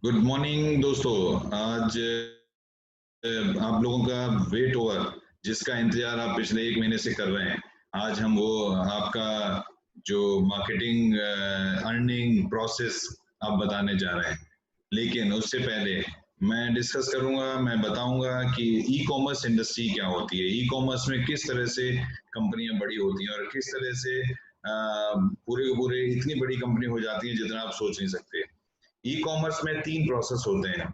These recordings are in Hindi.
गुड मॉर्निंग दोस्तों। आज आप लोगों का वेट ओवर जिसका इंतजार आप पिछले 1 महीने से कर रहे हैं, आज हम वो आपका जो मार्केटिंग अर्निंग प्रोसेस आप बताने जा रहे हैं। लेकिन उससे पहले मैं डिस्कस करूंगा, मैं बताऊंगा कि ई कॉमर्स इंडस्ट्री क्या होती है, ई कॉमर्स में किस तरह से कंपनियां बड़ी होती हैं और किस तरह से पूरे पूरे इतनी बड़ी कंपनी हो जाती है जितना आप सोच नहीं सकते। ई कॉमर्स में 3 प्रोसेस होते हैं।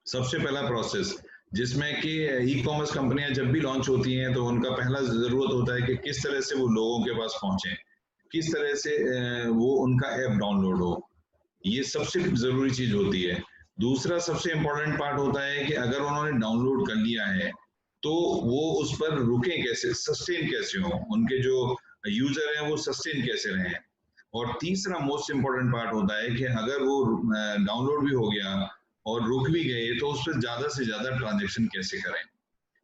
सबसे पहला प्रोसेस जिसमें कि ई कॉमर्स कंपनियां जब भी लॉन्च होती हैं तो उनका पहला जरूरत होता है कि किस तरह से वो लोगों के पास पहुंचे, किस तरह से वो उनका ऐप डाउनलोड हो। ये सबसे जरूरी चीज होती है। दूसरा सबसे इम्पोर्टेंट पार्ट होता है कि अगर उन्होंने डाउनलोड कर लिया है तो वो उस पर रुके कैसे, सस्टेन कैसे हो, उनके जो यूजर हैं वो सस्टेन कैसे रहें। और तीसरा मोस्ट इम्पोर्टेंट पार्ट होता है कि अगर वो डाउनलोड भी हो गया और रुक भी गए तो उस पर ज्यादा से ज्यादा ट्रांजेक्शन कैसे करें।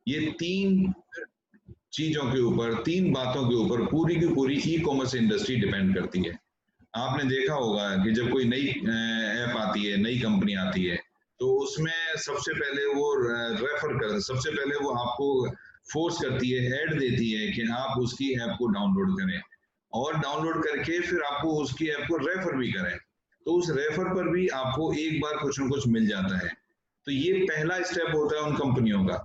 ये 3 चीजों के ऊपर, 3 बातों के ऊपर पूरी की पूरी ई कॉमर्स इंडस्ट्री डिपेंड करती है। आपने देखा होगा कि जब कोई नई ऐप आती है, नई कंपनी आती है, तो उसमें सबसे पहले वो सबसे पहले वो आपको फोर्स करती है, ऐड देती है कि आप उसकी ऐप को डाउनलोड करें और डाउनलोड करके फिर आपको उसकी ऐप को रेफर भी करें। तो उस रेफर पर भी आपको एक बार कुछ ना कुछ मिल जाता है। तो ये पहला स्टेप होता है उन कंपनियों का।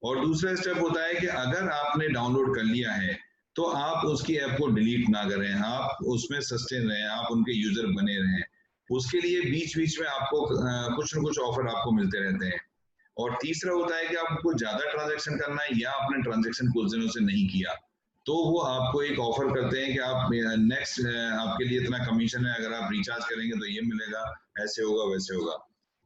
और दूसरा स्टेप होता है कि अगर आपने डाउनलोड कर लिया है तो आप उसकी ऐप को डिलीट ना करें, आप उसमें सस्टेन रहें, आप उनके यूजर बने रहें। उसके लिए बीच बीच में आपको कुछ ना कुछ ऑफर आपको मिलते रहते हैं। और तीसरा होता है कि आपको ज्यादा ट्रांजेक्शन करना है या आपने ट्रांजेक्शन कुछ दिनों से नहीं किया, तो वो आपको एक ऑफर करते हैं कि आप नेक्स्ट आपके लिए इतना कमीशन है, अगर आप रिचार्ज करेंगे तो ये मिलेगा, ऐसे होगा वैसे होगा।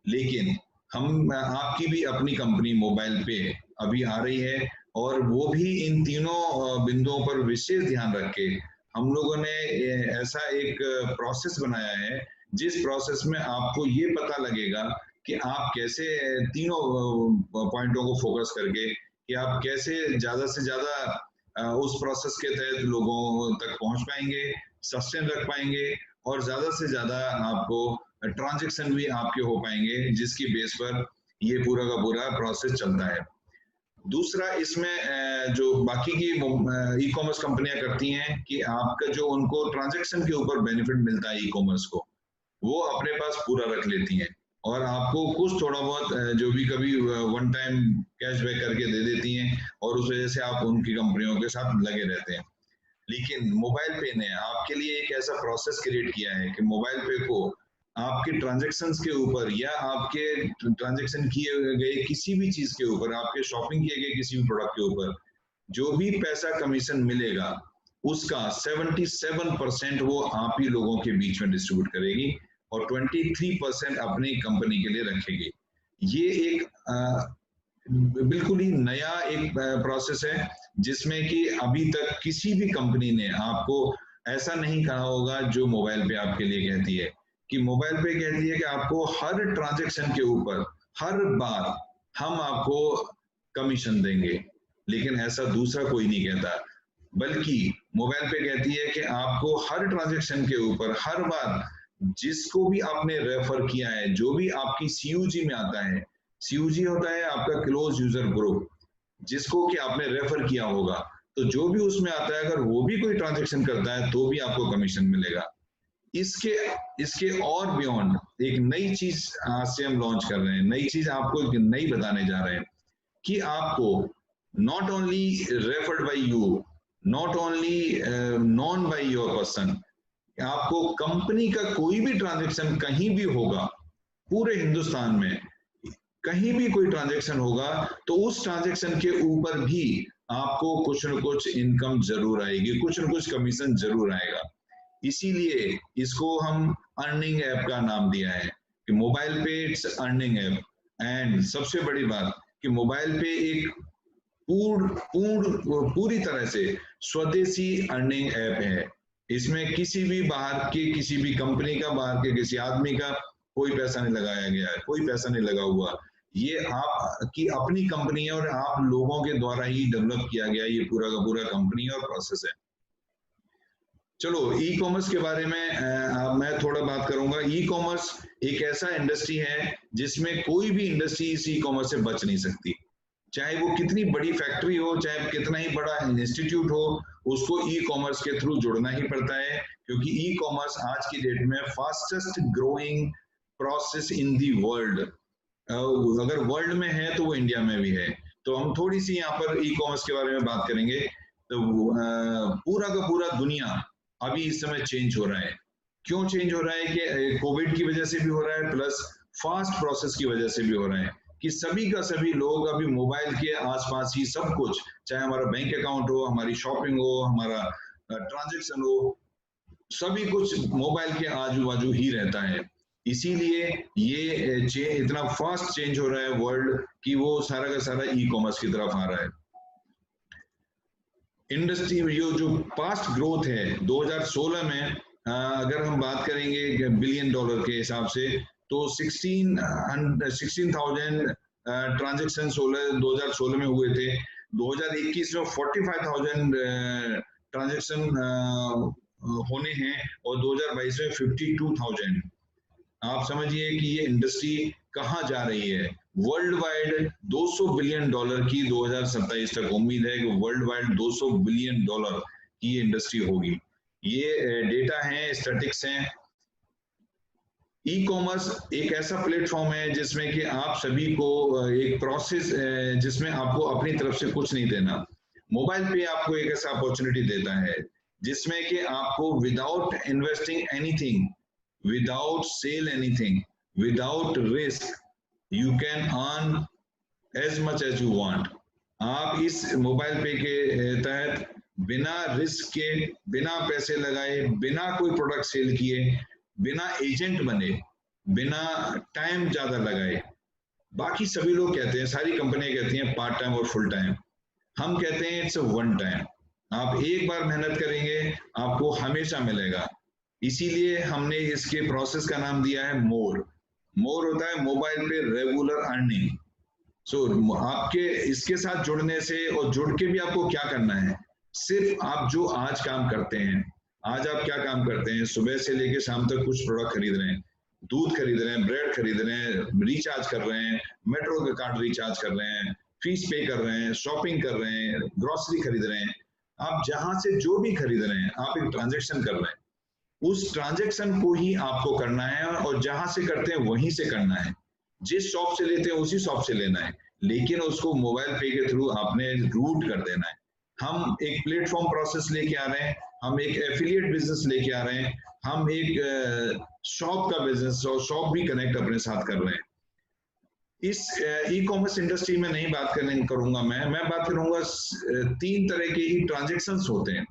लेकिन हम आपकी भी अपनी कंपनी मोबाइल पे अभी आ रही है और वो भी इन तीनों बिंदुओं पर विशेष ध्यान रख के हम लोगों ने ऐसा एक प्रोसेस बनाया है जिस प्रोसेस में आपको ये पता लगेगा कि आप कैसे तीनों पॉइंटों को फोकस करके कि आप कैसे ज्यादा से ज्यादा उस प्रोसेस के तहत लोगों तक पहुंच पाएंगे, सस्टेन रख पाएंगे और ज्यादा से ज्यादा आपको ट्रांजेक्शन भी आपके हो पाएंगे, जिसकी बेस पर ये पूरा का पूरा प्रोसेस चलता है। दूसरा इसमें जो बाकी की ई कॉमर्स कंपनियां करती हैं कि आपका जो उनको ट्रांजेक्शन के ऊपर बेनिफिट मिलता है ई कॉमर्स को, वो अपने पास पूरा रख लेती हैं और आपको कुछ थोड़ा बहुत जो भी कभी वन टाइम कैशबैक करके दे देती हैं और उस वजह से आप उनकी कंपनियों के साथ लगे रहते हैं। लेकिन मोबाइल पे ने आपके लिए एक ऐसा प्रोसेस क्रिएट किया है कि मोबाइल पे को आपके ट्रांजैक्शंस के ऊपर या आपके ट्रांजैक्शन किए गए किसी भी चीज के ऊपर, आपके शॉपिंग किए गए किसी भी प्रोडक्ट के ऊपर जो भी पैसा कमीशन मिलेगा उसका 77% वो आप ही लोगों के बीच में डिस्ट्रीब्यूट करेगी और 23% अपनी कंपनी के लिए रखेगी। ये एक बिल्कुल ही नया एक प्रोसेस है जिसमें कि अभी तक किसी भी कंपनी ने आपको ऐसा नहीं कहा होगा जो मोबाइल पे आपके लिए कहती है। कि मोबाइल पे कहती है कि आपको हर ट्रांजैक्शन के ऊपर हर बार हम आपको कमीशन देंगे, लेकिन ऐसा दूसरा कोई नहीं कहता। बल्कि मोबाइल पे कहती है कि आपको हर ट्रांजैक्शन के ऊपर हर बार जिसको भी आपने रेफर किया है, जो भी आपकी सीयूजी में आता है, सीयूजी होता है आपका क्लोज यूजर ग्रुप, जिसको कि आपने रेफर किया होगा, तो जो भी उसमें आता है अगर वो भी कोई ट्रांजैक्शन करता है तो भी आपको कमीशन मिलेगा। इसके इसके और बियॉन्ड एक नई चीज आज से हम लॉन्च कर रहे हैं, नई चीज आपको एक नई बताने जा रहे हैं कि आपको not only referred by you, not only known by your person, आपको कंपनी का कोई भी ट्रांजैक्शन कहीं भी होगा पूरे हिंदुस्तान में, कहीं भी कोई ट्रांजैक्शन होगा तो उस ट्रांजैक्शन के ऊपर भी आपको कुछ न कुछ इनकम जरूर आएगी, कुछ न कुछ कमीशन जरूर आएगा। इसीलिए इसको हम अर्निंग ऐप का नाम दिया है कि मोबाइल पे इट्स अर्निंग ऐप। एंड सबसे बड़ी बात कि मोबाइल पे एक पूरी तरह से स्वदेशी अर्निंग ऐप है। इसमें किसी भी बाहर के किसी भी कंपनी का, बाहर के किसी आदमी का कोई पैसा नहीं लगाया गया है, कोई पैसा नहीं लगा हुआ। ये आपकी अपनी कंपनी है और आप लोगों के द्वारा ही डेवलप किया गया ये पूरा का पूरा कंपनी और प्रोसेस है। चलो ई कॉमर्स के बारे में मैं थोड़ा बात करूंगा। ई कॉमर्स एक ऐसा इंडस्ट्री है जिसमें कोई भी इंडस्ट्री इस ई कॉमर्स से बच नहीं सकती। चाहे वो कितनी बड़ी फैक्ट्री हो, चाहे कितना ही बड़ा इंस्टीट्यूट हो, उसको ई कॉमर्स के थ्रू जुड़ना ही पड़ता है, क्योंकि ई कॉमर्स आज की डेट में fastest growing process in the world. अगर वर्ल्ड में है तो वो इंडिया में भी है। तो हम थोड़ी सी यहाँ पर ई कॉमर्स के बारे में बात करेंगे। तो पूरा का पूरा दुनिया अभी इस समय चेंज हो रहा है। क्यों चेंज हो रहा है? कि कोविड की वजह से भी हो रहा है, प्लस फास्ट प्रोसेस की वजह से भी हो रहा है, कि सभी का सभी लोग अभी मोबाइल के आसपास ही सब कुछ, चाहे हमारा बैंक अकाउंट हो, हमारी शॉपिंग हो, हमारा ट्रांजैक्शन हो, सभी कुछ मोबाइल के आजू बाजू ही रहता है। इसीलिए ये इतना फास्ट चेंज हो रहा है वर्ल्ड कि वो सारा का सारा ई कॉमर्स की तरफ आ रहा है। इंडस्ट्री जो पास्ट ग्रोथ है 2016 में, अगर हम बात करेंगे बिलियन डॉलर के हिसाब से, तो 16,000 ट्रांजेक्शन 2016 में हुए थे। 2021 में 45,000 ट्रांजेक्शन होने हैं, और 2022 में 52,000। आप समझिए कि ये इंडस्ट्री कहाँ जा रही है। वर्ल्ड वाइड 200 बिलियन डॉलर की 2027 तक उम्मीद है कि वर्ल्ड वाइड 200 बिलियन डॉलर की ये इंडस्ट्री होगी। ये डेटा है, स्टैटिक्स हैं। ई कॉमर्स एक ऐसा प्लेटफॉर्म है जिसमें कि आप सभी को एक प्रोसेस, जिसमें आपको अपनी तरफ से कुछ नहीं देना। मोबाइल पे आपको एक ऐसा अपॉर्चुनिटी देता है जिसमें कि आपको without investing anything, without sell anything, without risk, you can earn as much as you want। आप इस मोबाइल पे के तहत बिना रिस्क के, बिना पैसे लगाए, बिना कोई प्रोडक्ट सेल किए, बिना एजेंट बने, बिना टाइम ज्यादा लगाए। बाकी सभी लोग कहते हैं, सारी कंपनियां कहती हैं पार्ट टाइम और फुल टाइम। हम कहते हैं इट्स वन टाइम। आप एक बार मेहनत करेंगे, आपको हमेशा मिलेगा। इसीलिए हमने इसके प्रोसेस का नाम दिया है मोर। मोर होता है मोबाइल पे रेगुलर अर्निंग। सो आपके इसके साथ जुड़ने से, और जुड़ के भी आपको क्या करना है, सिर्फ आप जो आज काम करते हैं, आज आप क्या काम करते हैं, सुबह से लेकर शाम तक कुछ प्रोडक्ट खरीद रहे हैं, दूध खरीद रहे हैं, ब्रेड खरीद रहे हैं, रिचार्ज कर रहे हैं, मेट्रो का कार्ड रिचार्ज कर रहे हैं, फीस पे कर रहे हैं, शॉपिंग कर रहे हैं, ग्रोसरी खरीद रहे हैं। आप जहां से जो भी खरीद रहे हैं, आप एक ट्रांजेक्शन कर रहे हैं। उस ट्रांजेक्शन को ही आपको करना है, और जहां से करते हैं वहीं से करना है। जिस शॉप से लेते हैं उसी शॉप से लेना है, लेकिन उसको मोबाइल पे के थ्रू आपने रूट कर देना है। हम एक प्लेटफॉर्म प्रोसेस लेके आ रहे हैं, हम एक एफिलिएट बिजनेस लेके आ रहे हैं, हम एक शॉप का बिजनेस और शॉप भी कनेक्ट अपने साथ कर रहे हैं। इस ई कॉमर्स इंडस्ट्री में नहीं बात करूंगा मैं बात करूंगा 3 तरह के ही ट्रांजेक्शन्स होते हैं।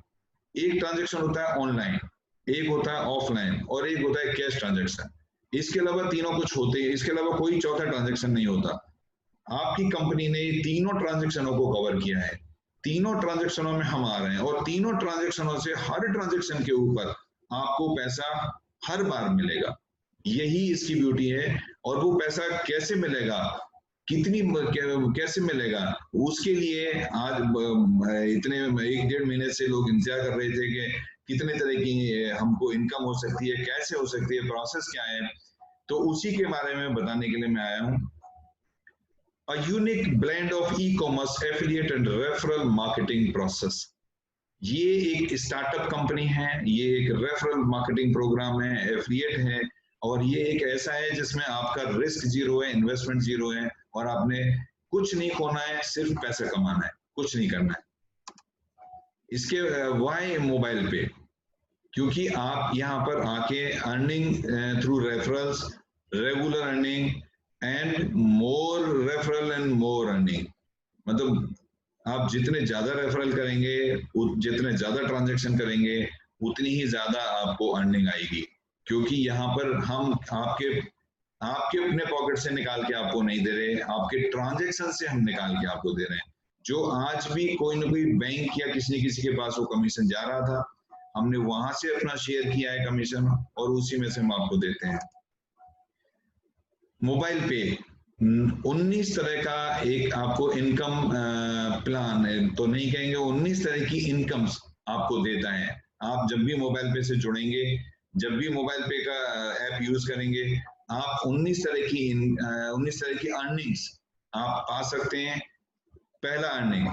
एक ट्रांजेक्शन होता है ऑनलाइन, एक होता है ऑफलाइन, और एक होता है कैश ट्रांजेक्शन। इसके अलावा तीनों कुछ होते हैं, इसके अलावा कोई चौथा ट्रांजेक्शन नहीं होता। आपकी कंपनी ने तीनों ट्रांजेक्शनों को कवर किया है, तीनों ट्रांजेक्शनों में हम आ रहे हैं, और तीनों ट्रांजेक्शनों से हर ट्रांजेक्शन के ऊपर आपको पैसा हर बार मिलेगा। यही इसकी ब्यूटी है। और वो पैसा कैसे मिलेगा, कितनी कैसे मिलेगा, उसके लिए आज इतने 1-1.5 महीने से लोग इंतजार कर रहे थे कि कितने तरह की हमको इनकम हो सकती है, कैसे हो सकती है, प्रोसेस क्या है। तो उसी के बारे में बताने के लिए मैं आया हूं। A unique blend of e-commerce, affiliate and referral marketing process। ये एक स्टार्टअप कंपनी है, ये एक रेफरल मार्केटिंग प्रोग्राम है, एफिलिएट है, और ये एक ऐसा है जिसमें आपका रिस्क जीरो है, इन्वेस्टमेंट जीरो है, और आपने कुछ नहीं खोना है, सिर्फ पैसा कमाना है, कुछ नहीं करना है। इसके वाई मोबाइल पे, क्योंकि आप यहाँ पर आके earning through referrals, regular earning and more referral and more earning, मतलब आप जितने ज्यादा रेफरल करेंगे, जितने ज्यादा ट्रांजैक्शन करेंगे, उतनी ही ज्यादा आपको अर्निंग आएगी। क्योंकि यहाँ पर हम आपके अपने पॉकेट से निकाल के आपको नहीं दे रहे, आपके ट्रांजैक्शन से हम निकाल के आपको दे रहे हैं। जो आज भी कोई ना कोई बैंक या किसी न किसी के पास वो कमीशन जा रहा था, हमने वहां से अपना शेयर किया है कमीशन, और उसी में से हम आपको देते हैं। मोबाइल पे 19 तरह का एक आपको इनकम प्लान है, तो नहीं कहेंगे, 19 तरह की इनकम्स आपको देता है। आप जब भी मोबाइल पे से जुड़ेंगे, जब भी मोबाइल पे का ऐप यूज करेंगे, आप 19 तरह की अर्निंग्स आप पा सकते हैं। पहला अर्निंग,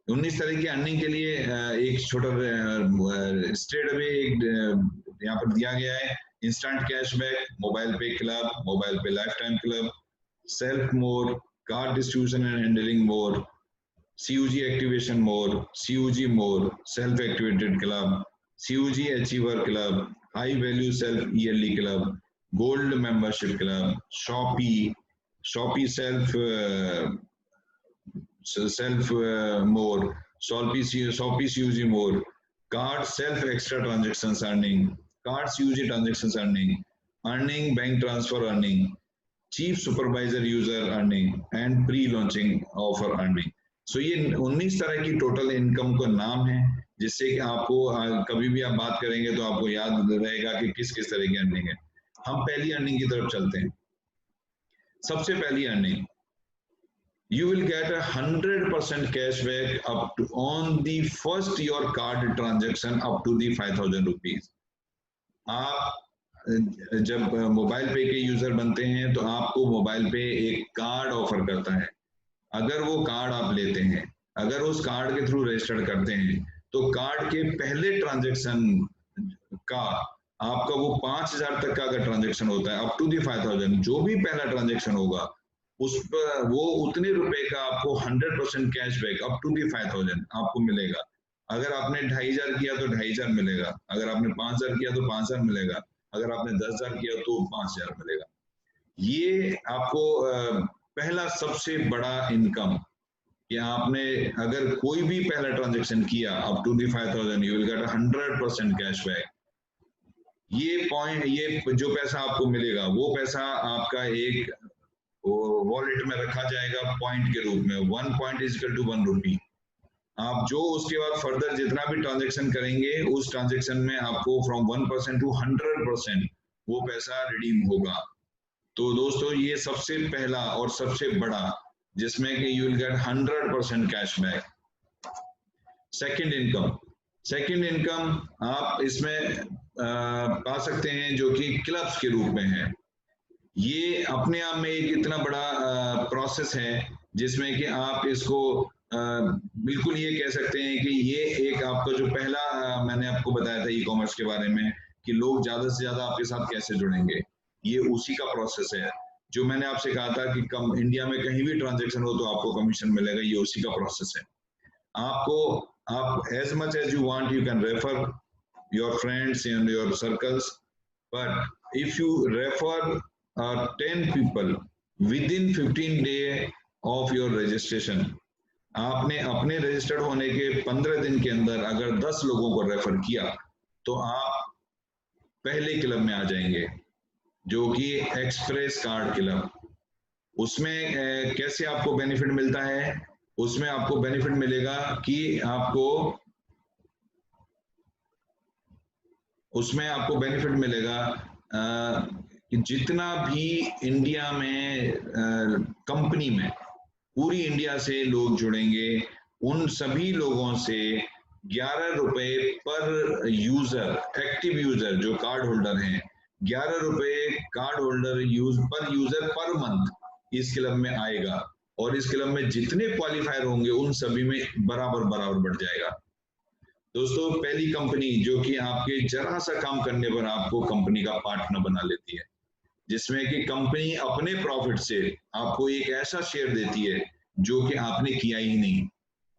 19 तरह की अर्निंग के लिए एक छोटा स्ट्रेट अवे एक यहाँ पर दिया गया है। इंस्टेंट कैशबैक, मोबाइल पे क्लब, मोबाइल पे life time club, self more, card distribution and handling more, CUG activation more, CUG more, self-activated club, CUG achiever club, high value self yearly club, gold membership club, Shopee self more, Shopee CUG more, card self extra transactions earning, card CUG transactions earning bank transfer earning, chief supervisor user earning and pre launching offer earning. So ये 19 तरह की टोटल इनकम का नाम है, जिससे कि आपको कभी भी आप बात करेंगे तो आपको याद रहेगा कि किस किस तरह की अर्निंग है। हम पहली अर्निंग की तरफ चलते हैं। सबसे पहली earning, you will get 100% cashback up to on the first your card transaction up to the 5,000 rupees। आप जब मोबाइल पे के यूजर बनते हैं तो आपको मोबाइल पे एक कार्ड ऑफर करता है। अगर वो कार्ड आप लेते हैं, अगर उस कार्ड के थ्रू रजिस्टर्ड करते हैं, तो कार्ड के पहले ट्रांजैक्शन का आपका वो 5,000 तक का अगर ट्रांजैक्शन होता है, अप टू दी 5,000, जो भी पहला ट्रांजैक्शन होगा उस पर वो उतने रुपए का आपको 100% कैशबैक अप टू दी 5,000 आपको मिलेगा। अगर आपने 2,500 किया तो 2,500 मिलेगा, अगर आपने 5,000 किया तो 5,000 मिलेगा, अगर आपने 10,000 किया तो 5,000 मिलेगा। ये आपको पहला सबसे बड़ा इनकम कि आपने अगर कोई भी पहला ट्रांजैक्शन किया up to the 5,000 you will get 100% cashback. ये पॉइंट, ये जो पैसा आपको मिलेगा वो पैसा आपका एक वॉलेट में रखा जाएगा पॉइंट के रूप में। 1 पॉइंट इज इक्वल टू 1 रुपी। आप जो उसके बाद फर्दर जितना भी ट्रांजैक्शन करेंगे उस ट्रांजैक्शन में आपको फ्रॉम 1% टू 100% वो पैसा रिडीम होगा। तो दोस्तों ये सबसे पहला और सबसे बड़ा, जिसमें कि you will get 100% cashback. Second income आप इसमें पा सकते हैं जो कि क्लब्स के रूप में है। ये अपने आप में एक इतना बड़ा प्रोसेस है जिसमें कि आप इसको बिल्कुल ये कह सकते हैं कि ये एक आपका जो पहला मैंने आपको बताया था ई कॉमर्स के बारे में कि लोग ज्यादा से ज्यादा आपके साथ कैसे जुड़ेंगे, ये उसी का प्रोसेस है। जो मैंने आपसे कहा था कि कम इंडिया में कहीं भी ट्रांजैक्शन हो तो आपको कमीशन मिलेगा, ये उसी का प्रोसेस है। आपको आप as much as you want you can refer your friends and your circles, but if you refer 10 people within 15 day of your registration, आपने अपने रजिस्टर्ड होने के 15 दिन के अंदर अगर 10 लोगों को रेफर किया तो आप पहले क्लब में आ जाएंगे, जो कि एक्सप्रेस कार्ड क्लब। उसमें कैसे आपको बेनिफिट मिलता है? उसमें आपको बेनिफिट मिलेगा कि उसमें आपको बेनिफिट मिलेगा कि जितना भी इंडिया में कंपनी में पूरी इंडिया से लोग जुड़ेंगे, उन सभी लोगों से 11 रुपए पर यूजर, एक्टिव यूजर जो कार्ड होल्डर हैं, 11 रुपए कार्ड होल्डर पर यूजर पर मंथ इस क्लब में आएगा। और इस क्लब में जितने क्वालिफायर होंगे उन सभी में बराबर बढ़ जाएगा। दोस्तों पहली कंपनी जो कि आपके जरा सा काम करने पर आपको कंपनी का पार्टनर बना लेती है, जिसमें कि कंपनी अपने प्रॉफिट से आपको एक ऐसा शेयर देती है जो कि आपने किया ही नहीं।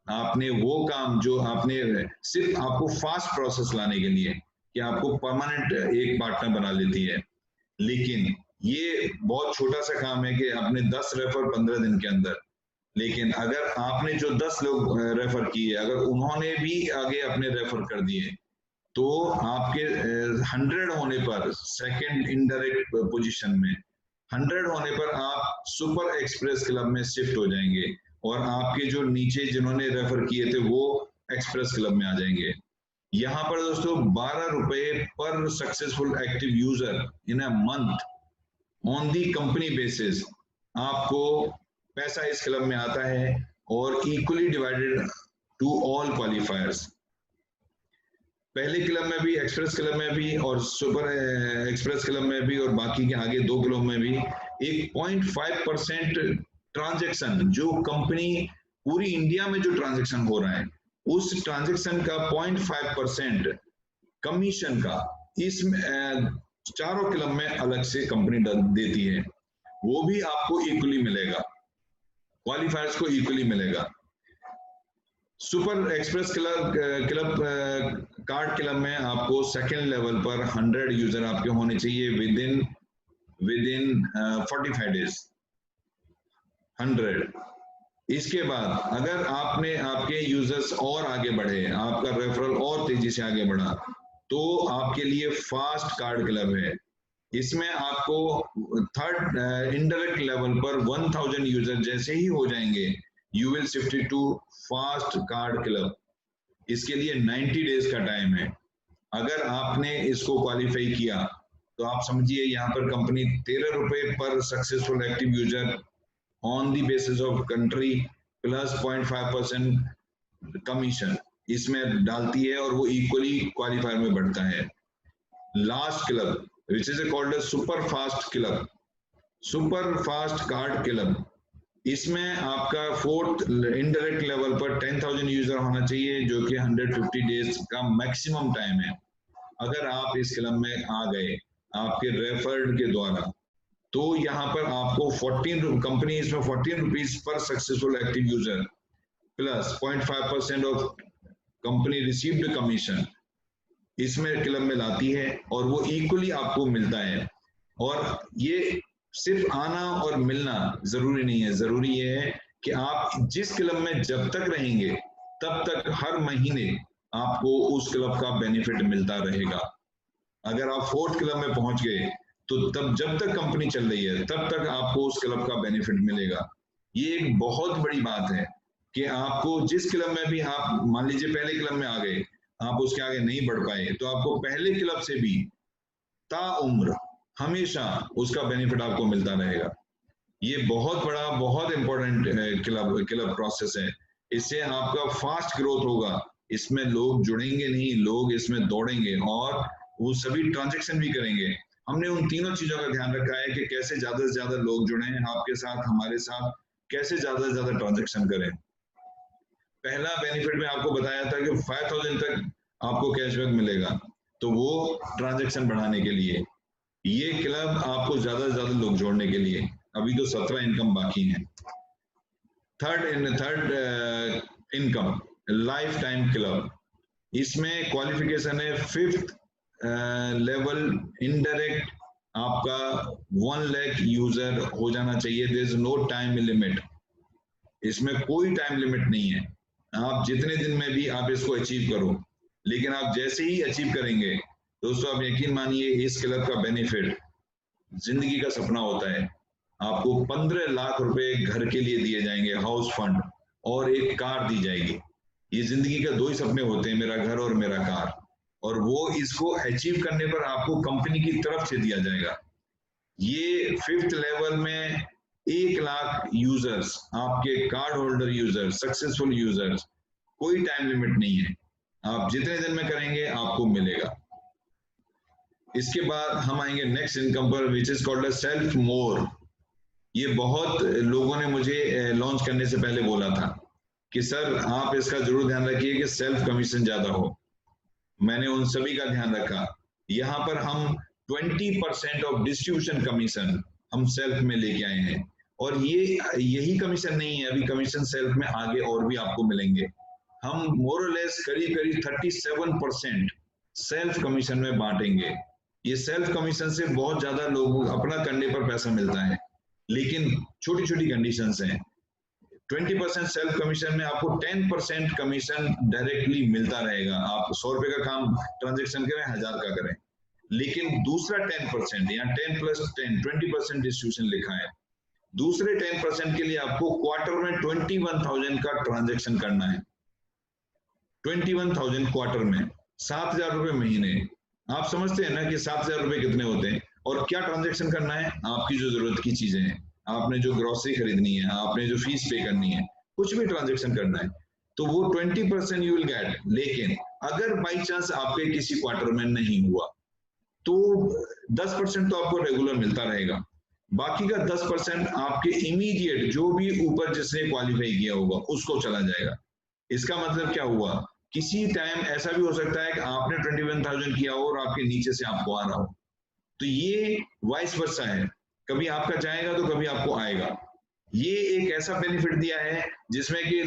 आपने वो काम जो आपने सिर्फ आपको फास्ट प्रोसेस लाने के लिए कि आपको परमानेंट एक पार्टनर बना लेती है, लेकिन ये बहुत छोटा सा काम है कि आपने 10 रेफर 15 दिन के अंदर। लेकिन अगर आपने जो 10 लोग रेफर किए, अगर उन्होंने भी आगे अपने रेफर कर दिए, तो आपके 100 होने पर सेकंड इनडायरेक्ट पोजीशन में 100 होने पर आप सुपर एक्सप्रेस क्लब में शिफ्ट हो जाएंगे और आपके जो नीचे जिन्होंने रेफर किए थे वो एक्सप्रेस क्लब में आ जाएंगे। यहाँ पर दोस्तों 12 रुपए पर successful active user in a month on the company basis आपको पैसा इस क्लब में आता है, और equally divided to all qualifiers. पहले क्लब में भी, एक्सप्रेस क्लब में भी और सुपर एक्सप्रेस क्लब में भी और बाकी के आगे 2 क्लब में भी एक 0.5% ट्रांजैक्शन, जो कंपनी पूरी इंडिया में जो ट्रांजैक्शन हो रहा है उस ट्रांजैक्शन का 0.5% कमीशन का इसमें चारों क्लब में अलग से कंपनी देती है, वो भी आपको इक्वली मिलेगा, क्वालिफायर्स को इक्वली मिलेगा। Super express club card club में आपको सेकेंड लेवल पर 100 यूजर आपके होने चाहिए विद इन 45 डेज 100। इसके बाद अगर आपके यूजर्स और आगे बढ़े, आपका रेफरल और तेजी से आगे बढ़ा, तो आपके लिए फास्ट कार्ड क्लब है। इसमें आपको थर्ड इनडायरेक्ट लेवल पर 1000 यूजर जैसे ही हो जाएंगे, you will shift to fast card club. इसके लिए 90 डेज का टाइम है। अगर आपने इसको क्वालिफाई किया तो आप समझिए यहाँ पर कंपनी 13 रुपए पर successful active user on the basis of country plus 0.5% commission इसमें डालती है और वो इक्वली क्वालिफायर में बढ़ता है। Last club which is called a super fast club, super fast card club, इसमें आपका फोर्थ इनडायरेक्ट लेवल पर 10,000 यूजर होना चाहिए, जो कि 150 डेज का मैक्सिमम टाइम है। अगर आप इस क्लब में आ गए आपके रेफर्ड के द्वारा, तो यहाँ पर आपको 14 कंपनी इसमें 14 rupees per successful active user plus 0.5% of company received commission इसमें क्लब में लाती है और वो इक्वली आपको मिलता है। और ये सिर्फ आना और मिलना जरूरी नहीं है, जरूरी ये है कि आप जिस क्लब में जब तक रहेंगे तब तक हर महीने आपको उस क्लब का बेनिफिट मिलता रहेगा। अगर आप फोर्थ क्लब में पहुंच गए तो तब जब तक कंपनी चल रही है तब तक आपको उस क्लब का बेनिफिट मिलेगा। ये एक बहुत बड़ी बात है कि आपको जिस क्लब में भी आप मान लीजिए पहले क्लब में आ गए, आप उसके आगे नहीं बढ़ पाए, तो आपको पहले क्लब से भी ताउम्र हमेशा उसका बेनिफिट आपको मिलता रहेगा। ये बहुत बड़ा, बहुत इंपॉर्टेंट क्लब प्रोसेस है। इससे आपका फास्ट ग्रोथ होगा, इसमें लोग जुड़ेंगे नहीं, लोग इसमें दौड़ेंगे और वो सभी ट्रांजैक्शन भी करेंगे। हमने उन तीनों चीजों का ध्यान रखा है कि कैसे ज्यादा से ज्यादा लोग जुड़े आपके साथ, हमारे साथ, कैसे ज्यादा से ज्यादा ट्रांजैक्शन करें। पहला बेनिफिट में आपको बताया था कि 5000 तक आपको कैशबैक मिलेगा, तो वो ट्रांजैक्शन बढ़ाने के लिए। ये क्लब आपको ज्यादा से ज्यादा लोग जोड़ने के लिए। अभी तो 17 इनकम बाकी हैं। Third income life time club, इसमें क्वालिफिकेशन है 5th लेवल इनडायरेक्ट आपका 1 लाख यूजर हो जाना चाहिए। There is no time limit, इसमें कोई टाइम लिमिट नहीं है। आप जितने दिन में भी आप इसको अचीव करो, लेकिन आप जैसे ही अचीव करेंगे दोस्तों, आप यकीन मानिए इस क्लब का बेनिफिट जिंदगी का सपना होता है। आपको 15 लाख रुपए घर के लिए दिए जाएंगे, हाउस फंड, और एक कार दी जाएगी। ये जिंदगी का 2 ही सपने होते हैं, मेरा घर और मेरा कार, और वो इसको अचीव करने पर आपको कंपनी की तरफ से दिया जाएगा। ये 5th लेवल में 1 लाख यूजर्स, आपके card holder users, successful users, कोई टाइम लिमिट नहीं है, आप जितने दिन में करेंगे आपको मिलेगा। इसके बाद हम आएंगे नेक्स्ट इनकम पर, विच इज कॉल्ड सेल्फ मोर। ये बहुत लोगों ने मुझे लॉन्च करने से पहले बोला था कि सर आप इसका जरूर ध्यान रखिए कि सेल्फ कमीशन ज्यादा हो। मैंने उन सभी का ध्यान रखा। यहाँ पर हम 20% ऑफ डिस्ट्रीब्यूशन कमीशन हम सेल्फ में लेके आए हैं, और यही कमीशन नहीं है, अभी कमीशन सेल्फ में आगे और भी आपको मिलेंगे। हम मोर और लेस करीब 37% सेल्फ कमीशन में बांटेंगे। ये सेल्फ कमीशन से बहुत ज्यादा लोग अपना करने पर पैसा मिलता है, लेकिन छोटी छोटी कंडीशंस हैं। 20% सेल्फ कमीशन में आपको 10% कमीशन डायरेक्टली मिलता रहेगा। आप 100 रुपए का काम ट्रांजेक्शन करें, 1000 का करें, लेकिन दूसरा 10%, यहाँ 10 + 10 20% डिस्ट्रीब्यूशन लिखा है। दूसरे 10% के लिए आपको क्वार्टर में 21,000 का ट्रांजेक्शन करना है। 21,000 क्वार्टर में, 7,000 रुपए महीने। आप समझते हैं ना कि 7,000 रुपए कितने होते हैं, और क्या ट्रांजेक्शन करना है? आपकी जो जरूरत की चीजें हैं, आपने जो ग्रोसरी खरीदनी है, आपने जो फीस पे करनी है, कुछ भी ट्रांजेक्शन करना है, तो वो 20% यू विल गेट। लेकिन अगर बाई चांस आपके किसी क्वार्टर में नहीं हुआ तो 10% तो आपको रेगुलर मिलता रहेगा, बाकी का 10% आपके इमीडिएट जो भी ऊपर जिसने क्वालिफाई किया होगा उसको चला जाएगा। इसका मतलब क्या हुआ, किसी टाइम ऐसा भी हो सकता है कि आपने 21,000 किया हो और आपके नीचे से आपको आ रहा हो, तो ये वाइस वर्सा है, कभी आपका जाएगा तो कभी आपको आएगा। ये एक ऐसा बेनिफिट दिया है जिसमें कि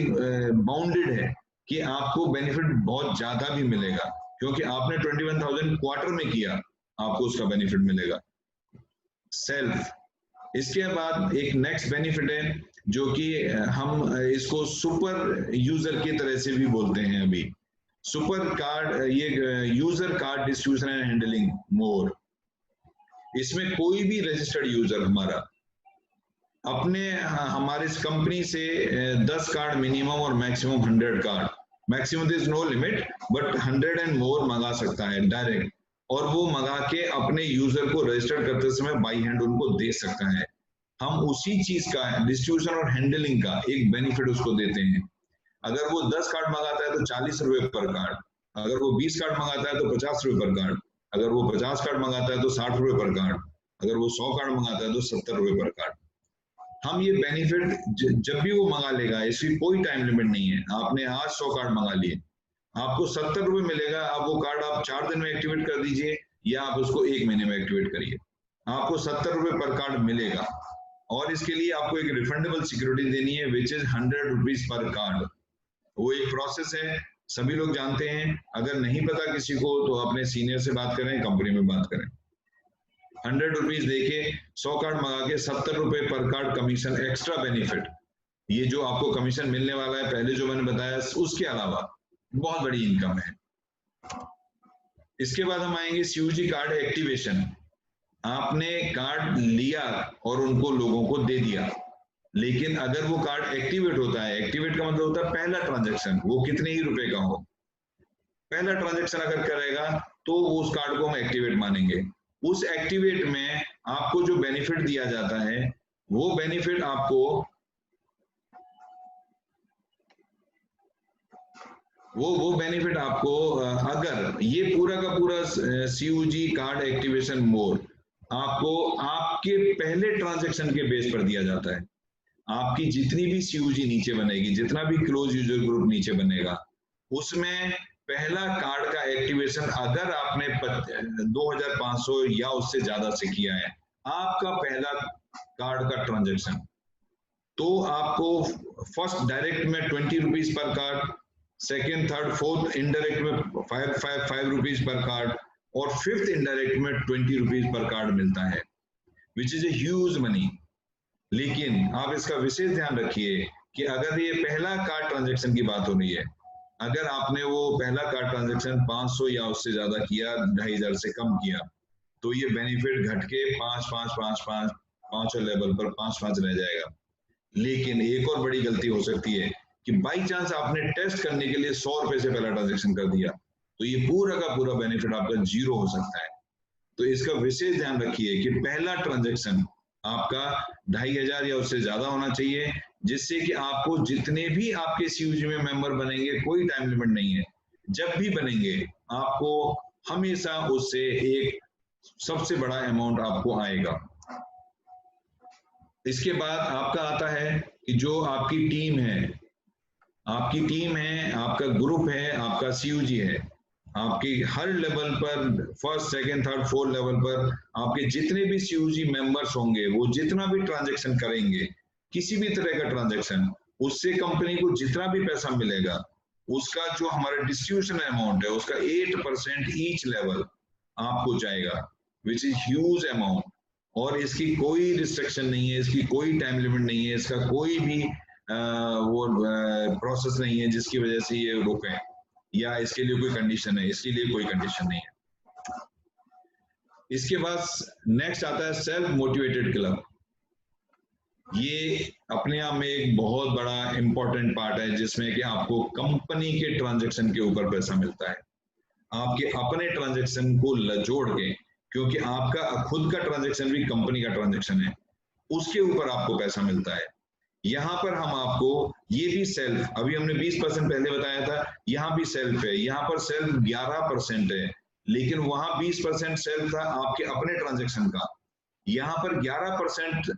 बाउंडेड है कि आपको बेनिफिट बहुत ज्यादा भी मिलेगा, क्योंकि आपने 21,000 क्वार्टर में किया, आपको उसका बेनिफिट मिलेगा। सेल्फ, इसके बाद एक नेक्स्ट बेनिफिट है जो कि हम इसको सुपर यूजर की तरह से भी बोलते हैं। अभी सुपर कार्ड, ये user card distribution and handling more, इसमें कोई भी रजिस्टर्ड यूजर हमारा अपने हमारे इस कंपनी से 10 कार्ड मिनिमम और maximum 100 card, maximum is no limit but 100 and more मंगा सकता है डायरेक्ट, और वो मंगा के अपने यूजर को रजिस्टर करते समय बाई हैंड उनको दे सकता है। हम उसी चीज का डिस्ट्रीब्यूशन और हैंडलिंग का एक बेनिफिट उसको देते हैं। अगर वो 10 कार्ड मंगाता है तो 40 रुपए पर कार्ड, अगर वो 20 कार्ड मंगाता है तो 50 रुपए पर कार्ड, अगर वो 50 कार्ड मंगाता है तो 60 रुपए पर कार्ड, अगर वो 100 कार्ड मंगाता है तो 70 रुपए पर कार्ड। हम ये बेनिफिट जब भी वो मंगा लेगा, इसकी कोई टाइम लिमिट नहीं है। आपने आज 100 कार्ड मंगा लिए, आपको 70 रुपए मिलेगा। अब वो कार्ड आप 4 दिन में एक्टिवेट कर दीजिए या आप उसको 1 महीने में एक्टिवेट करिए, आपको 70 रुपए पर कार्ड मिलेगा। और इसके लिए आपको एक रिफंडेबल सिक्योरिटी देनी है which is 100 rupees per card. वो एक प्रोसेस है, सभी लोग जानते हैं। अगर नहीं पता किसी को तो अपने सीनियर से बात करें, कंपनी में बात करें। 100 रुपीज देके 100 कार्ड मंगा के 70 रुपए पर कार्ड कमीशन एक्स्ट्रा बेनिफिट, ये जो आपको कमीशन मिलने वाला है पहले जो मैंने बताया उसके अलावा बहुत बड़ी इनकम है। इसके बाद हम आएंगे सीयूजी कार्ड एक्टिवेशन। आपने कार्ड लिया और उनको लोगों को दे दिया, लेकिन अगर वो कार्ड एक्टिवेट होता है, एक्टिवेट का मतलब होता है पहला ट्रांजैक्शन, वो कितने ही रुपए का हो, पहला ट्रांजैक्शन अगर करेगा तो उस कार्ड को हम एक्टिवेट मानेंगे। उस एक्टिवेट में आपको जो बेनिफिट दिया जाता है वो बेनिफिट आपको वो बेनिफिट आपको अगर ये पूरा का पूरा सीयूजी कार्ड एक्टिवेशन मोड आपको आपके पहले ट्रांजैक्शन के बेस पर दिया जाता है। आपकी जितनी भी सीयूजी नीचे बनेगी, जितना भी क्लोज यूजर ग्रुप नीचे बनेगा, उसमें पहला कार्ड का एक्टिवेशन अगर आपने 2500 या उससे ज्यादा से किया है, आपका पहला कार्ड का ट्रांजैक्शन, तो आपको फर्स्ट डायरेक्ट में 20 rupees per card, second third fourth indirect में 5 रुपीज पर कार्ड, और फिफ्थ इनडायरेक्ट में 20 रुपीज पर कार्ड मिलता है, which is a huge money. लेकिन आप इसका विशेष ध्यान रखिए कि अगर ये पहला कार्ड ट्रांजैक्शन की बात हो रही है, अगर आपने वो पहला कार्ड ट्रांजैक्शन 500 या उससे ज्यादा किया, 2500 से कम किया, तो ये बेनिफिट घट के 5 लेवल पर 5 रह जाएगा। लेकिन एक और बड़ी गलती हो सकती है कि बाई चांस आपने टेस्ट करने के लिए 100 रुपए से पहला ट्रांजैक्शन कर दिया, तो ये पूरा का पूरा बेनिफिट आपका 0 हो सकता है। तो इसका विशेष ध्यान रखिए कि पहला ट्रांजैक्शन आपका 2500 या उससे ज्यादा होना चाहिए, जिससे कि आपको जितने भी आपके सीयूजी में मेंबर बनेंगे, कोई टाइम लिमिट नहीं है, जब भी बनेंगे आपको हमेशा उससे एक सबसे बड़ा अमाउंट आपको आएगा। इसके बाद आपका आता है कि जो आपकी टीम है, आपका ग्रुप है, आपका सीयूजी है, आपके हर लेवल पर first second third fourth level पर आपके जितने भी सीयूजी मेंबर्स होंगे, वो जितना भी ट्रांजैक्शन करेंगे, किसी भी तरह का ट्रांजैक्शन, उससे कंपनी को जितना भी पैसा मिलेगा, उसका जो हमारा डिस्ट्रीब्यूशन अमाउंट है उसका 8% ईच लेवल आपको जाएगा, विच इज ह्यूज अमाउंट। और इसकी कोई रिस्ट्रिक्शन नहीं है, इसकी कोई टाइम लिमिट नहीं है, इसका कोई भी वो प्रोसेस नहीं है जिसकी वजह से ये रुके, या इसके लिए कोई कंडीशन है, इसके लिए कोई कंडीशन नहीं है। इसके बाद नेक्स्ट आता है सेल्फ मोटिवेटेड क्लब। ये अपने आप में एक बहुत बड़ा इंपॉर्टेंट पार्ट है, जिसमें कि आपको कंपनी के ट्रांजैक्शन के ऊपर पैसा मिलता है, आपके अपने ट्रांजैक्शन को जोड़ के, क्योंकि आपका खुद का ट्रांजैक्शन भी कंपनी का ट्रांजैक्शन है, उसके ऊपर आपको पैसा मिलता है। यहाँ पर हम आपको ये भी सेल्फ, अभी हमने 20% पहले बताया था, यहाँ भी सेल्फ है, यहाँ पर सेल्फ 11% है, लेकिन वहां 20% सेल्फ था आपके अपने ट्रांजेक्शन का, यहाँ पर 11%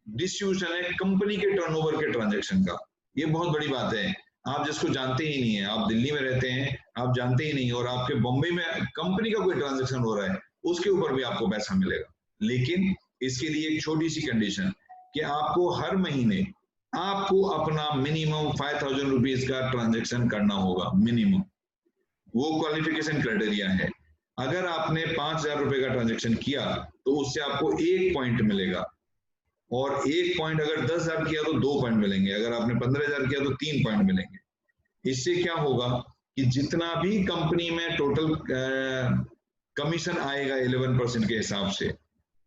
डिस्ट्रीब्यूशन है कंपनी के टर्नओवर के ट्रांजेक्शन का। ये बहुत बड़ी बात है, आप जिसको जानते ही नहीं है, आप दिल्ली में रहते हैं, आप जानते ही नहीं, और आपके बॉम्बे में कंपनी का कोई ट्रांजेक्शन हो रहा है, उसके ऊपर भी आपको पैसा मिलेगा। लेकिन इसके लिए एक छोटी सी कंडीशन कि आपको हर महीने आपको अपना मिनिमम 5,000 रुपीज का ट्रांजेक्शन करना होगा, मिनिमम। वो क्वालिफिकेशन क्राइटेरिया है। अगर आपने 5,000 रुपए का ट्रांजेक्शन किया तो उससे आपको 1 पॉइंट मिलेगा, और 1 पॉइंट अगर 10,000 किया तो 2 पॉइंट मिलेंगे, अगर आपने 15,000 किया तो 3 पॉइंट मिलेंगे। इससे क्या होगा कि जितना भी कंपनी में टोटल कमीशन आएगा 11% के हिसाब से,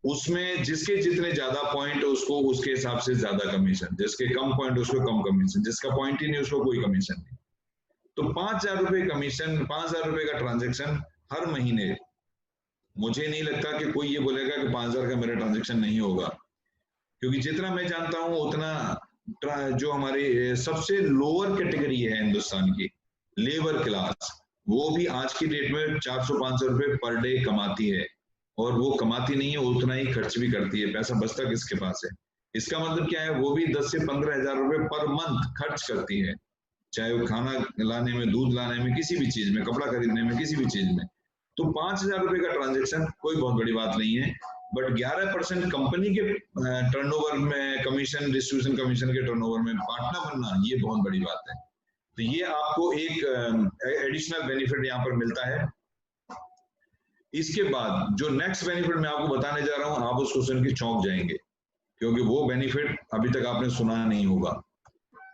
उसमें जिसके जितने ज्यादा पॉइंट उसको उसके हिसाब से ज्यादा कमीशन, जिसके कम पॉइंट उसको कम कमीशन, जिसका पॉइंट ही नहीं उसको कोई कमीशन नहीं। तो 5,000 रुपए कमीशन, 5,000 रुपए का ट्रांजेक्शन हर महीने, मुझे नहीं लगता कि कोई ये बोलेगा कि 5,000 का मेरा ट्रांजेक्शन नहीं होगा, क्योंकि जितना मैं जानता हूं उतना जो हमारी सबसे लोअर कैटेगरी है हिंदुस्तान की, लेबर क्लास, वो भी आज की डेट में 400-500 रुपए पर डे कमाती है, और वो कमाती नहीं है, उतना ही खर्च भी करती है, पैसा बचता किसके पास है। इसका मतलब क्या है, वो भी 10 से 15,000 रुपए पर मंथ खर्च करती है, चाहे वो खाना लाने में, दूध लाने में, किसी भी चीज में, कपड़ा खरीदने में, किसी भी चीज में। तो 5,000 रुपए का ट्रांजेक्शन कोई बहुत बड़ी बात नहीं है, बट 11% कंपनी के टर्नओवर में कमीशन, डिस्ट्रीब्यूशन कमीशन के टर्नओवर में पार्टनर बनना, ये बहुत बड़ी बात है। तो ये आपको एक एडिशनल बेनिफिट यहाँ पर मिलता है। इसके बाद जो नेक्स्ट बेनिफिट मैं आपको बताने जा रहा हूं, आप उसको सुन के चौंक जाएंगे, क्योंकि वो बेनिफिट अभी तक आपने सुना नहीं होगा।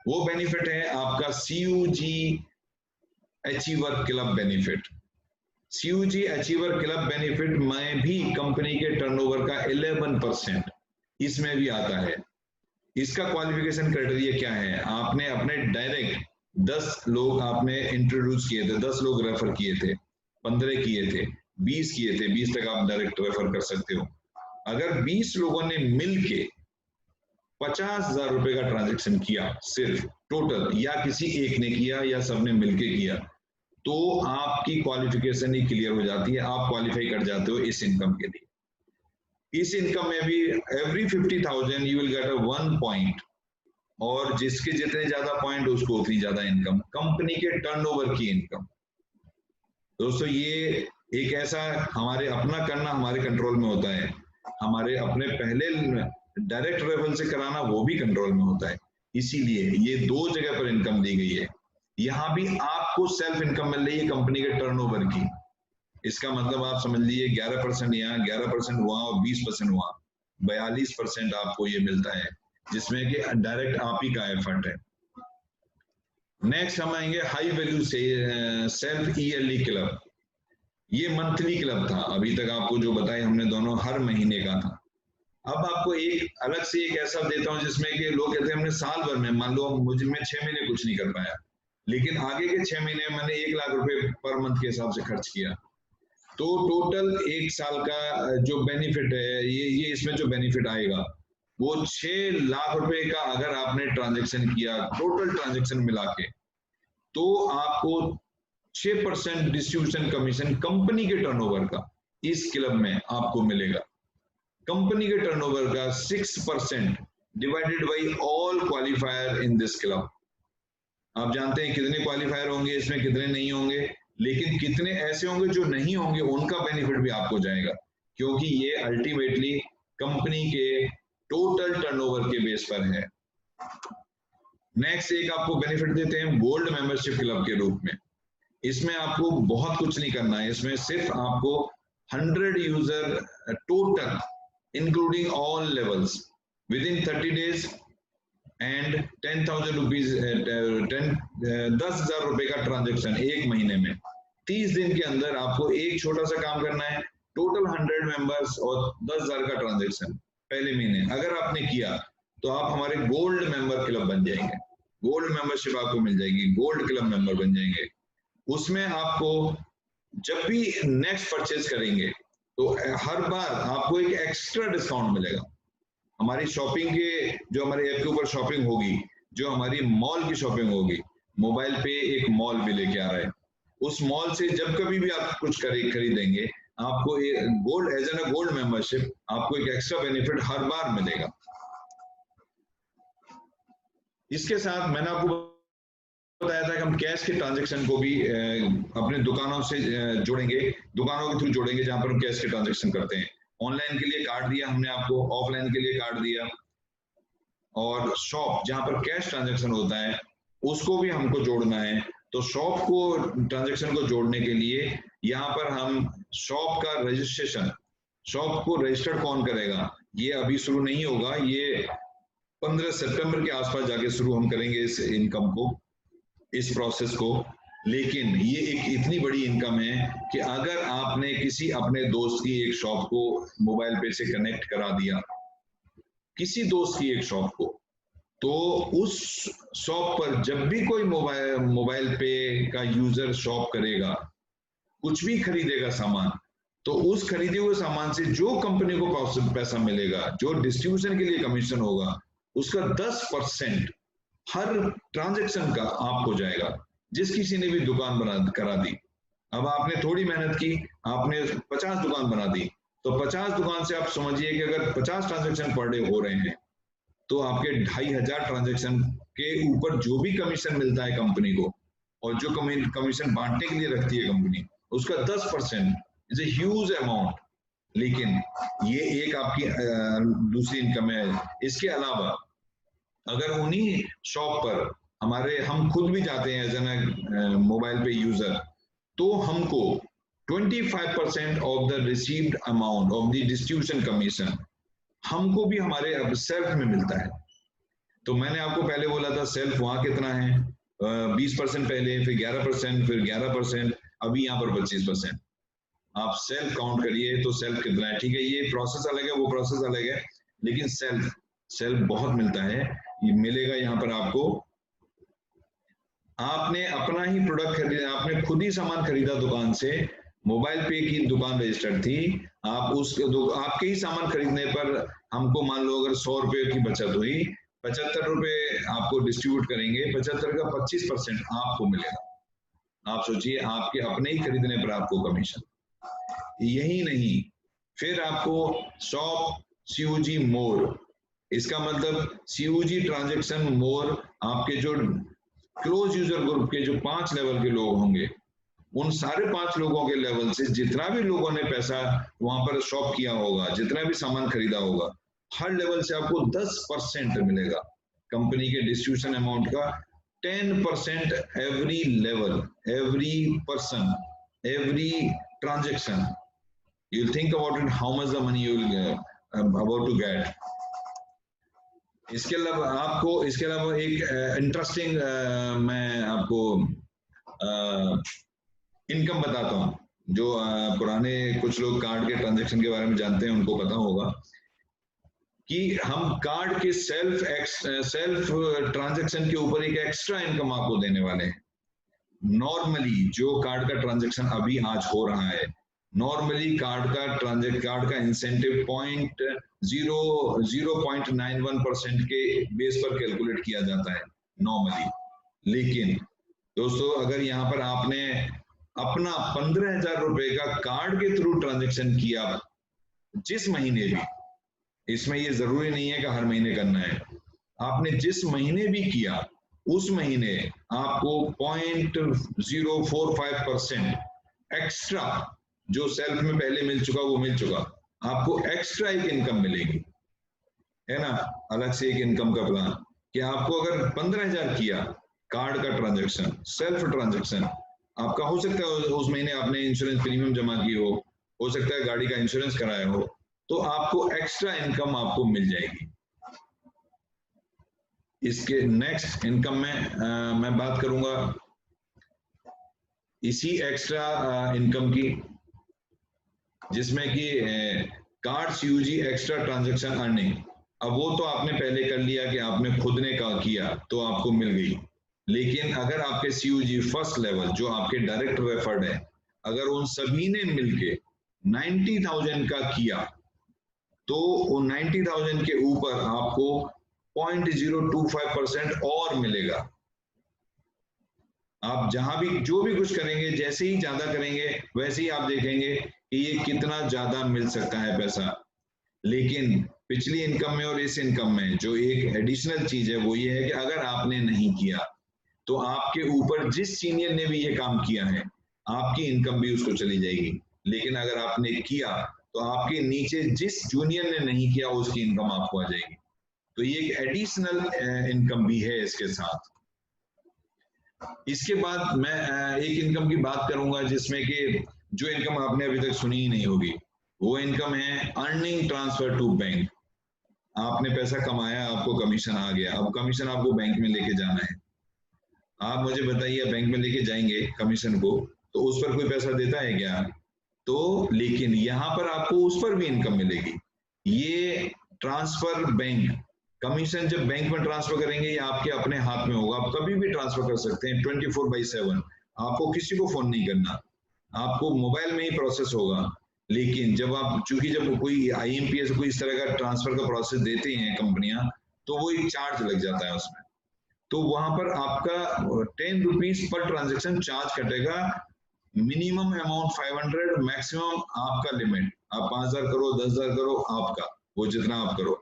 वो बेनिफिट है आपका CUG achiever club benefit. CUG achiever club benefit में भी कंपनी के टर्नओवर का 11% इसमें भी आता है। इसका क्वालिफिकेशन क्राइटेरिया क्या है, आपने अपने डायरेक्ट 10 लोग आपने इंट्रोड्यूस किए थे, 10 लोग रेफर किए थे, 15 किए थे, 20 किए थे, 20 तक आप डायरेक्ट रेफर कर सकते हो। अगर 20 लोगों ने मिलके 50,000 रुपए का ट्रांजेक्शन किया सिर्फ टोटल, या किसी एक ने किया या सबने मिलके किया, तो आपकी क्वालिफिकेशन ही क्लियर हो जाती है, आप क्वालिफाई कर जाते हो इस इनकम के लिए। इस इनकम में भी every 50,000 you will get a 1 point, और जिसके जितने ज्यादा पॉइंट उसको उतनी ज्यादा इनकम, कंपनी के टर्नओवर की इनकम। दोस्तों ये एक ऐसा हमारे अपना करना हमारे कंट्रोल में होता है, हमारे अपने पहले डायरेक्ट रेफरल से कराना वो भी कंट्रोल में होता है, इसीलिए ये 2 जगह पर इनकम दी गई है। यहाँ भी आपको सेल्फ इनकम मिल रही है कंपनी के टर्नओवर की। इसका मतलब आप समझ लीजिए 11% यहाँ, 11% वहां और 20% वहां, 42% आपको ये मिलता है, जिसमें कि डायरेक्ट आप ही का एफर्ट है। नेक्स्ट हम आएंगे हाई वैल्यू से सेल्फ ईयरली क्लब। ये मंथली क्लब था, अभी तक आपको जो बताया हमने दोनों हर महीने का था। अब आपको एक अलग से एक ऐसा देता हूं जिसमें कि लोग कहते हैं हमने साल भर में, मान लो मुझे मैं 6 महीने कुछ नहीं कर पाया, लेकिन आगे के 6 महीने मैंने 1 लाख रुपए पर मंथ के हिसाब से खर्च किया, तो टोटल 1 साल का जो बेनिफिट है, ये इसमें जो बेनिफिट आएगा वो 6 लाख रुपए का अगर आपने ट्रांजेक्शन किया, टोटल ट्रांजेक्शन मिला के, तो आपको 6% डिस्ट्रीब्यूशन कमीशन कंपनी के टर्नओवर का इस क्लब में आपको मिलेगा। कंपनी के टर्नओवर का 6% divided by all qualifier in this club. आप जानते हैं कितने क्वालिफायर होंगे इसमें, कितने नहीं होंगे, लेकिन कितने ऐसे होंगे जो नहीं होंगे, उनका बेनिफिट भी आपको जाएगा, क्योंकि ये अल्टीमेटली कंपनी के टोटल टर्नओवर के बेस पर है। नेक्स्ट एक आपको बेनिफिट देते हैं गोल्ड मेंबरशिप क्लब के रूप में। इसमें आपको बहुत कुछ नहीं करना है, इसमें सिर्फ आपको 100 user total including all levels with in 30 days and 10,000 rupees, 10,000 रुपए का ट्रांजेक्शन एक महीने में, 30 दिन के अंदर आपको एक छोटा सा काम करना है, टोटल 100 मेंबर्स और 10,000 का ट्रांजेक्शन पहले महीने अगर आपने किया तो आप हमारे गोल्ड मेंबर क्लब बन जाएंगे, गोल्ड मेंबरशिप आपको मिल जाएगी, गोल्ड क्लब मेंबर बन जाएंगे। उसमें आपको जब भी नेक्स्ट परचेज करेंगे तो हर बार आपको एक एक्स्ट्रा डिस्काउंट मिलेगा, हमारी शॉपिंग के जो हमारे ऐप के ऊपर शॉपिंग होगी, जो हमारी मॉल की शॉपिंग होगी, मोबाइल पे एक मॉल भी लेके आ रहा है। उस मॉल से जब कभी भी आप कुछ खरीदेंगे, आपको gold as an gold membership आपको एक एक्स्ट्रा बेनिफिट हर बार मिलेगा। इसके साथ मैंने आपको बताया था कि हम कैश के ट्रांजैक्शन को भी अपने दुकानों से जोड़ेंगे, दुकानों के थ्रू जोड़ेंगे जहां पर हम कैश के ट्रांजैक्शन करते हैं। ऑनलाइन के लिए कार्ड दिया हमने आपको, ऑफलाइन के लिए कार्ड दिया, और शॉप जहां पर कैश ट्रांजैक्शन होता है उसको भी हमको जोड़ना है। तो शॉप को ट्रांजैक्शन को जोड़ने के लिए यहाँ पर हम शॉप का रजिस्ट्रेशन, शॉप को रजिस्टर्ड कौन करेगा, ये अभी शुरू नहीं होगा, ये 15 सितंबर के आसपास जाके शुरू हम करेंगे इस इनकम को, इस प्रोसेस को। लेकिन ये एक इतनी बड़ी इनकम है कि अगर आपने किसी अपने दोस्त की एक शॉप को मोबाइल पे से कनेक्ट करा दिया, किसी दोस्त की एक शॉप को, तो उस शॉप पर जब भी कोई मोबाइल पे का यूजर शॉप करेगा, कुछ भी खरीदेगा सामान, तो उस खरीदे हुए सामान से जो कंपनी को पैसा मिलेगा, जो डिस्ट्रीब्यूशन के लिए कमीशन होगा, उसका 10% हर ट्रांजैक्शन का आपको जाएगा। जिस किसी ने भी दुकान करा दी, अब आपने थोड़ी मेहनत की, आपने 50 दुकान बना दी, तो 50 दुकान से आप समझिए कि अगर 50 ट्रांजैक्शन पर डे हो रहे हैं, तो आपके 2500 ट्रांजैक्शन के ऊपर जो भी कमीशन मिलता है कंपनी को, और जो कमीशन बांटने के लिए रखती है कंपनी, उसका 10% इज ए ह्यूज अमाउंट। लेकिन ये एक आपकी दूसरी इनकम है। इसके अलावा अगर उन्हीं शॉप पर हम खुद भी जाते हैं एज एन मोबाइल पे यूजर, तो हमको 25% of the received amount of the distribution commission हमको भी हमारे अब सेल्फ में मिलता है। तो मैंने आपको पहले बोला था सेल्फ वहां कितना है, 20% पहले, फिर 11%, फिर 11%, अभी यहाँ पर 25%। आप सेल्फ काउंट करिए तो सेल्फ कितना है। ठीक है, ये प्रोसेस अलग है, वो प्रोसेस अलग है, लेकिन सेल्फ बहुत मिलता है। ये मिलेगा यहाँ पर आपको, आपने अपना ही प्रोडक्ट खरीदा, आपने खुद ही सामान खरीदा दुकान से, मोबाइल पे की दुकान रजिस्टर्ड थी, आप आपके ही सामान खरीदने पर हमको मान लो अगर 100 रुपए की बचत हुई, 75 रुपए आपको डिस्ट्रीब्यूट करेंगे, 75 का 25% आपको मिलेगा। आप सोचिए, आपके अपने ही खरीदने पर आपको कमीशन। यही नहीं, फिर आपको शॉप COG मोर, इसका मतलब COG ट्रांजैक्शन मोर, आपके जो क्लोज यूजर ग्रुप के जो 5 लेवल के लोग होंगे, उन सारे 5 लोगों के लेवल से जितना भी लोगों ने पैसा वहां पर शॉप किया होगा, जितना भी सामान खरीदा होगा, हर लेवल से आपको 10% मिलेगा कंपनी के डिस्ट्रीब्यूशन अमाउंट का। 10% every level, every person, every transaction. You think about it, how much the money you will about to get. इसके अलावा एक इंटरेस्टिंग मैं आपको इनकम बताता हूँ, जो पुराने कुछ लोग कार्ड के ट्रांजैक्शन के बारे में जानते हैं उनको पता होगा कि हम कार्ड के सेल्फ ट्रांजैक्शन के ऊपर एक एक्स्ट्रा इनकम आपको देने वाले हैं। नॉर्मली जो कार्ड का ट्रांजैक्शन अभी आज हो रहा है, नॉर्मली कार्ड का इंसेंटिव 0.91% के बेस पर कैलकुलेट किया जाता है नॉर्मली। लेकिन दोस्तों, अगर यहाँ पर आपने अपना 15,000 रुपए का कार्ड के थ्रू ट्रांजैक्शन किया जिस महीने भी, इसमें ये जरूरी नहीं है कि हर महीने करना है, आपने जिस महीने भी किया उस महीने आपको 0.045% एक्स्ट्रा, जो सेल्फ में पहले मिल चुका वो मिल चुका, आपको एक्स्ट्रा एक इनकम मिलेगी, है ना, अलग से एक इनकम का प्लान। कि आपको अगर 15,000 किया कार्ड का ट्रांजैक्शन, सेल्फ ट्रांजैक्शन, आपका हो सकता है उस महीने आपने इंश्योरेंस प्रीमियम जमा की हो सकता है गाड़ी का इंश्योरेंस कराया हो, तो आपको एक्स्ट्रा इनकम आपको मिल जाएगी। इसके नेक्स्ट इनकम में मैं बात करूंगा इसी एक्स्ट्रा इनकम की, जिसमें कि card COG extra transaction earning. अब वो तो आपने पहले कर लिया कि आपने खुद ने किया तो आपको मिल गई, लेकिन अगर आपके COG फर्स्ट लेवल जो आपके डायरेक्ट रेफर्ड है, अगर उन सभी ने मिलके 90,000 का किया, तो 90,000 के ऊपर आपको 0.025% और मिलेगा। आप जहां भी जो भी कुछ करेंगे, जैसे ही ज्यादा करेंगे वैसे ही आप देखेंगे कि ये कितना ज्यादा मिल सकता है पैसा। लेकिन पिछली इनकम में और इस इनकम में जो एक एडिशनल चीज है वो ये है कि अगर आपने नहीं किया तो आपके ऊपर जिस सीनियर ने भी ये काम किया है आपकी इनकम भी उसको चली जाएगी। लेकिन अगर आपने किया तो आपके नीचे जिस जूनियर ने नहीं किया उसकी इनकम आपको आ जाएगी। तो ये एक एडिशनल इनकम भी है इसके साथ। इसके बाद मैं एक इनकम की बात करूंगा जिसमें कि जो इनकम आपने अभी तक सुनी ही नहीं होगी, वो इनकम है अर्निंग ट्रांसफर टू बैंक। आपने पैसा कमाया, आपको कमीशन आ गया, अब कमीशन आपको बैंक में लेके जाना है। आप मुझे बताइए, बैंक में लेके जाएंगे कमीशन को तो उस पर कोई पैसा देता है क्या? तो लेकिन यहां पर आपको उस पर भी इनकम मिलेगी। ये ट्रांसफर बैंक कमीशन जब बैंक में ट्रांसफर करेंगे ये आपके अपने हाथ में होगा, आप कभी भी ट्रांसफर कर सकते हैं 24/7। आपको किसी को फोन नहीं करना, आपको मोबाइल में ही प्रोसेस होगा। लेकिन जब आप चूंकि जब कोई IMPS कोई इस तरह का ट्रांसफर का प्रोसेस देते हैं कंपनियां, तो वो एक चार्ज लग जाता है उसमें। तो वहां पर आपका 10 रुपीज पर ट्रांजेक्शन चार्ज कटेगा। मिनिमम अमाउंट 500, मैक्सिमम आपका लिमिट, आप 5,000 करो, 10,000 करो, आपका वो जितना आप करो।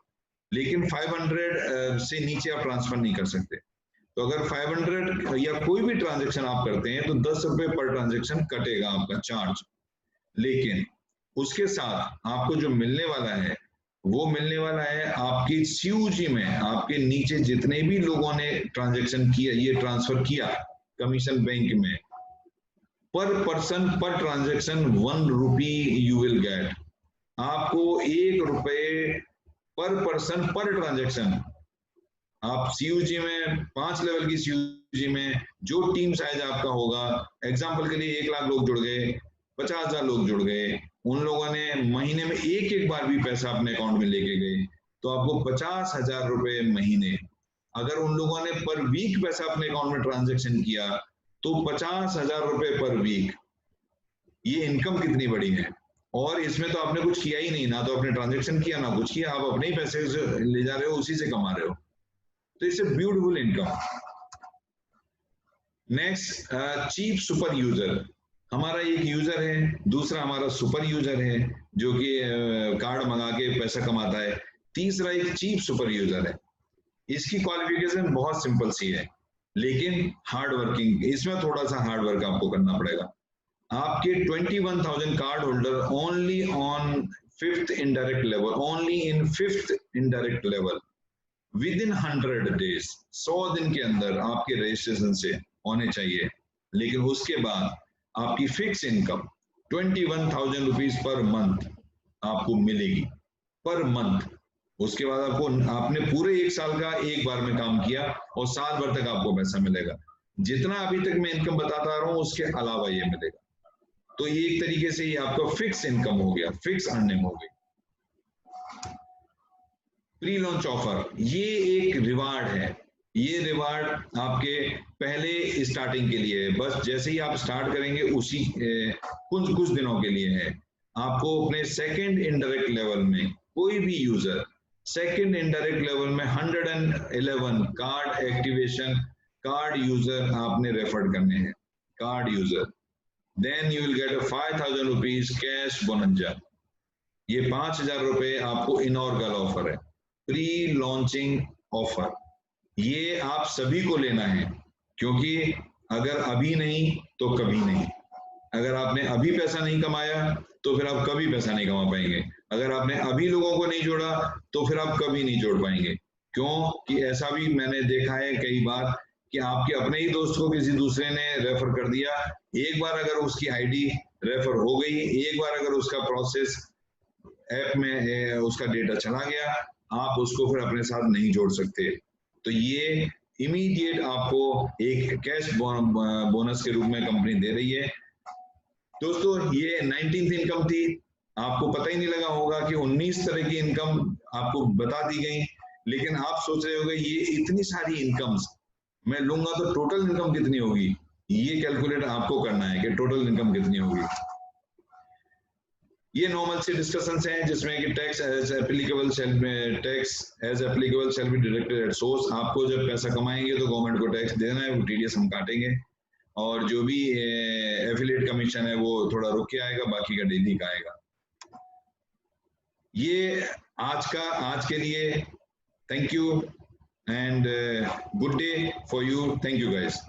लेकिन 500 से नीचे आप ट्रांसफर नहीं कर सकते। तो अगर 500 या कोई भी ट्रांजेक्शन आप करते हैं तो 10 रुपए पर ट्रांजेक्शन कटेगा आपका चार्ज। लेकिन उसके साथ आपको जो मिलने वाला है वो मिलने वाला है आपकी CUG में, आपके नीचे जितने भी लोगों ने ट्रांजेक्शन किया, ये ट्रांसफर किया कमीशन बैंक में, पर person per transaction 1 rupee you will gate. आपको 1 रुपए पर पर्सन पर ट्रांजेक्शन। आप CUG में 5 लेवल की CUG में जो टीम साइज आपका होगा, एग्जांपल के लिए 1 लाख लोग जुड़ गए, 50,000 लोग जुड़ गए, उन लोगों ने महीने में एक बार भी पैसा अपने अकाउंट में लेके गए तो आपको 50,000 रुपए महीने। अगर उन लोगों ने पर वीक पैसा अपने अकाउंट में ट्रांजेक्शन किया तो 50,000 रुपए पर वीक। ये इनकम कितनी बड़ी है। और इसमें तो आपने कुछ किया ही नहीं, ना तो आपने ट्रांजेक्शन किया ना कुछ किया, आप अपने ही पैसे ले जा रहे हो, उसी से कमा रहे हो। तो it's a beautiful income. Next, cheap super user. हमारा एक यूजर है, दूसरा हमारा सुपर यूजर है जो कि कार्ड मंगा के पैसा कमाता है, तीसरा एक चीप सुपर यूजर है। इसकी क्वालिफिकेशन बहुत सिंपल सी है लेकिन हार्ड वर्किंग, इसमें थोड़ा सा हार्ड वर्क आपको करना पड़ेगा। आपके 21,000 card holder only on 5th indirect level, only in 5th indirect level within 100 days, 100 दिन के अंदर आपके रजिस्ट्रेशन से होने चाहिए। लेकिन उसके बाद आपकी fix income 21,000 rupees per month आपको मिलेगी, पर मंथ। उसके बाद आपको, आपने पूरे 1 साल का एक बार में काम किया और साल भर तक आपको पैसा मिलेगा। जितना अभी तक मैं इनकम बताता रहा हूं उसके अलावा ये मिलेगा। तो ये एक तरीके से ये आपका फिक्स इनकम हो गया, फिक्स अर्निंग हो गई। प्री लॉन्च ऑफर, ये एक रिवार्ड है। ये रिवार्ड आपके पहले स्टार्टिंग के लिए है, बस जैसे ही आप स्टार्ट करेंगे उसी कुछ दिनों के लिए है। आपको अपने सेकंड इनडायरेक्ट लेवल में कोई भी यूजर सेकंड इनडायरेक्ट लेवल में 111 कार्ड एक्टिवेशन कार्ड यूजर आपने रेफर करने हैं, card user. Then you will get a 5,000 rupees cash bonanza. ये 5,000 रुपए आपको इनॉर्गल ऑफर है, प्री लॉन्चिंग ऑफर। ये आप सभी को लेना है क्योंकि अगर अभी नहीं तो कभी नहीं। अगर आपने अभी पैसा नहीं कमाया तो फिर आप कभी पैसा नहीं कमा पाएंगे। अगर आपने अभी लोगों को नहीं जोड़ा तो फिर आप कभी नहीं जोड़ पाएंगे। क्यों कि ऐसा भी मैंने देखा है कई बार कि आपके अपने ही दोस्त को किसी दूसरे ने रेफर कर दिया, एक बार अगर उसकी आईडी रेफर हो गई, एक बार अगर उसका प्रोसेस ऐप में उसका डेटा चला गया, आप उसको फिर अपने साथ नहीं जोड़ सकते। तो ये इमीडिएट आपको एक कैश बोनस के रूप में कंपनी दे रही है। दोस्तों ये 19th इनकम थी, आपको पता ही नहीं लगा होगा कि 19 तरह की इनकम आपको बता दी गई। लेकिन आप सोच रहे होंगे ये इतनी सारी इनकम्स मैं लूंगा तो टोटल इनकम कितनी होगी। ये कैलकुलेट आपको करना है कि टोटल इनकम कितनी होगी। ये नॉर्मल से डिस्कशंस हैं जिसमें कि tax as applicable shall be deducted at source. आपको जब पैसा कमाएंगे तो गवर्नमेंट को टैक्स देना है, वो टीडीएस हम काटेंगे, और जो भी एफिलिएट कमीशन है वो थोड़ा रुक के आएगा, बाकी का डेली का आएगा। ये आज के लिए thank you and good day for you. Thank you guys.